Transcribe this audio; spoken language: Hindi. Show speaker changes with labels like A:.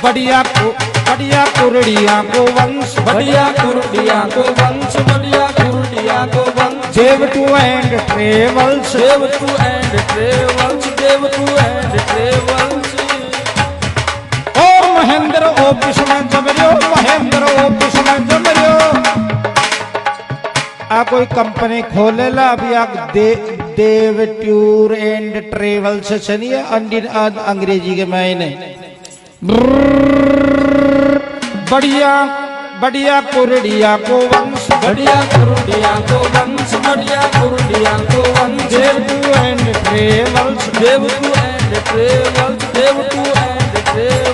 A: बढ़िया कुरडिया को वंश,
B: बढ़िया कुरडिया को वंश, बढ़िया कुरडिया को वंश।
A: Dev tour and travels,
B: Dev tour and travels, Dev tour and travels.
A: ओ महेंद्र ऑफिस में जमरियो, महेंद्र ऑफिस में जमरियो। आ कोई कंपनी खोलेला अभी आ देव टूर एंड ट्रेवल्स चलिए अंग्रेजी के मायने। बढ़िया कुरडिया को वंश,
B: बढ़िया कुरडिया को वंश, बढ़िया कुरडिया को वंश।
A: Dev tour and travels,
B: Dev tour and travels, Dev tour and travels.